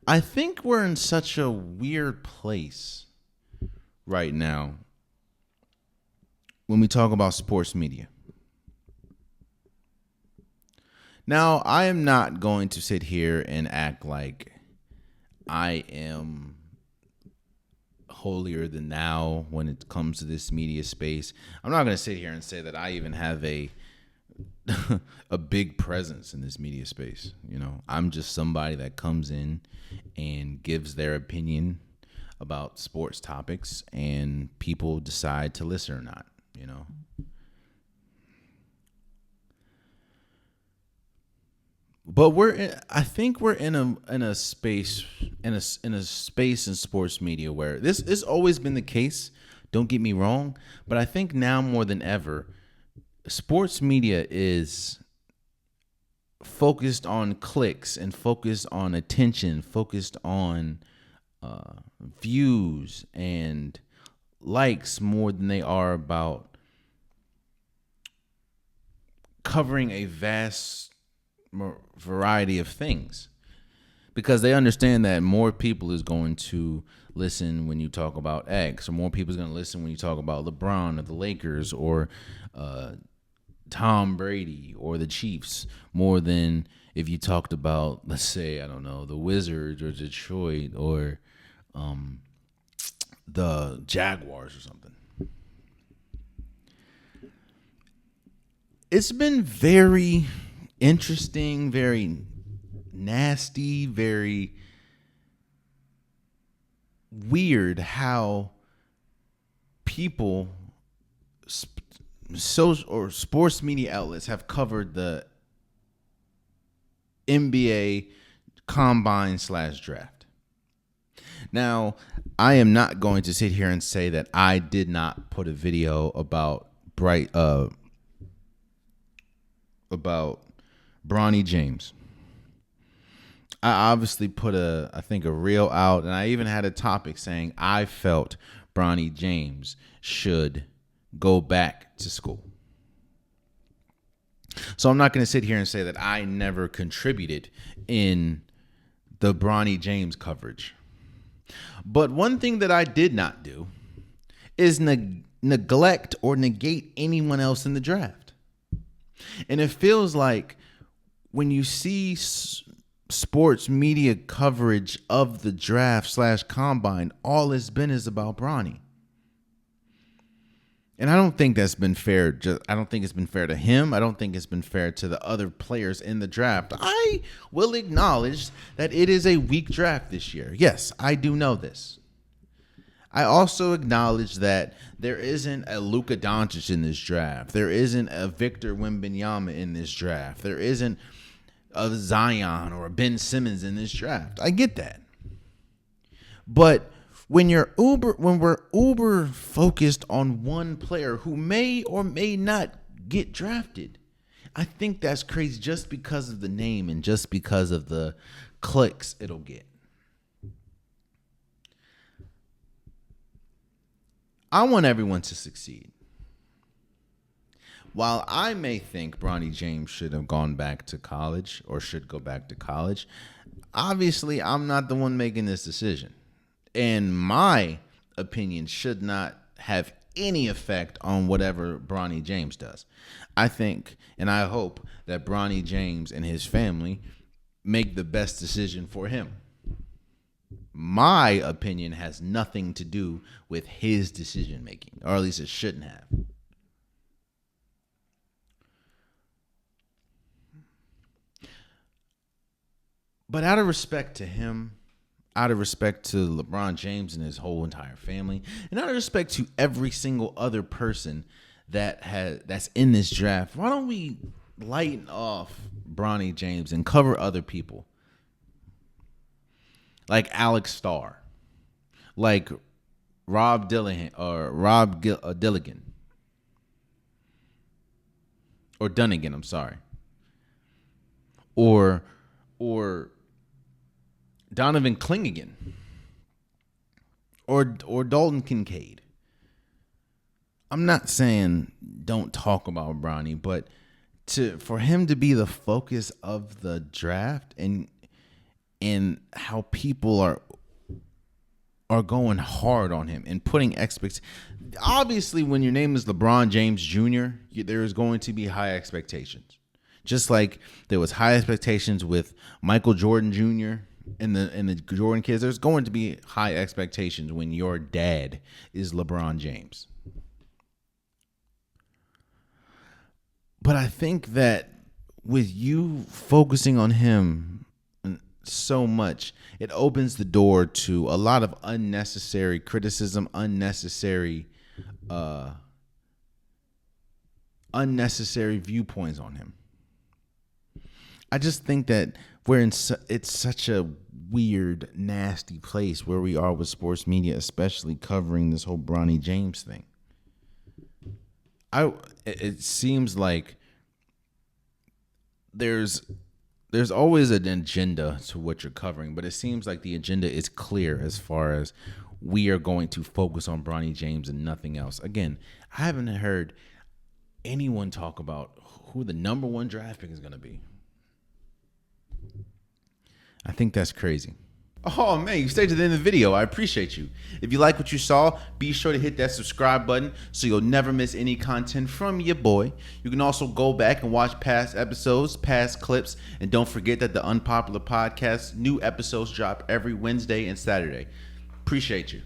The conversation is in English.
I think we're in such a weird place right now when we talk about sports media. Now, I am not going to sit here and act like I am holier than thou when it comes to this media space. I'm not going to sit here and say that I even have a a big presence in this media space. I'm just somebody that comes in and gives their opinion about sports topics, and people decide to listen or not. But I think we're in a space in a space in sports media where this has always been the case. Don't get me wrong, but I think now more than ever, sports media is focused on clicks and focused on attention, focused on views and likes more than they are about covering a vast variety of things, because they understand that more people is going to listen when you talk about X, or more people is going to listen when you talk about LeBron or the Lakers or Tom Brady or the Chiefs, more than if you talked about, let's say, I don't know, the Wizards or Detroit or the Jaguars or something. It's been very interesting, very nasty, very weird how people, social or sports media outlets, have covered the NBA combine / draft. Now, I am not going to sit here and say that I did not put a video about Bronny James. I obviously put I think a reel out, and I even had a topic saying I felt Bronny James should go back to school. So I'm not going to sit here and say that I never contributed in the Bronny James coverage. But one thing that I did not do is neglect or negate anyone else in the draft. And it feels like when you see sports media coverage of the draft / combine, all it's been is about Bronny. And I don't think that's been fair. I don't think it's been fair to him. I don't think it's been fair to the other players in the draft. I will acknowledge that it is a weak draft this year. Yes, I do know this. I also acknowledge that there isn't a Luka Doncic in this draft. There isn't a Victor Wembanyama in this draft. There isn't a Zion or a Ben Simmons in this draft. I get that. But when we're uber focused on one player who may or may not get drafted, I think that's crazy just because of the name and just because of the clicks it'll get. I want everyone to succeed. While I may think Bronny James should have gone back to college or should go back to college, obviously I'm not the one making this decision. And my opinion should not have any effect on whatever Bronny James does. I think and I hope that Bronny James and his family make the best decision for him. My opinion has nothing to do with his decision making, or at least it shouldn't have. But out of respect to him, out of respect to LeBron James and his whole entire family, and out of respect to every single other person that's in this draft, why don't we lighten off Bronny James and cover other people? Like Alex Starr, like Rob Dillingham or Dilligan or Dunnigan. I'm sorry, or Donovan Klingigan or Dalton Kincaid. I'm not saying don't talk about Bronny, but for him to be the focus of the draft and and how people are going hard on him and putting expectations. Obviously, when your name is LeBron James Jr., there is going to be high expectations. Just like there was high expectations with Michael Jordan Jr. and the Jordan kids, there's going to be high expectations when your dad is LeBron James. But I think that with you focusing on him so much, it opens the door to a lot of unnecessary criticism, unnecessary viewpoints on him. I just think that it's such a weird, nasty place where we are with sports media, especially covering this whole Bronny James thing. It seems like there's always an agenda to what you're covering, but it seems like the agenda is clear as far as we are going to focus on Bronny James and nothing else. Again, I haven't heard anyone talk about who the number one draft pick is going to be. I think that's crazy. Oh, man, you stayed to the end of the video. I appreciate you. If you like what you saw, be sure to hit that subscribe button so you'll never miss any content from your boy. You can also go back and watch past episodes, past clips, and don't forget that the Unpopular Podcast, new episodes drop every Wednesday and Saturday. Appreciate you.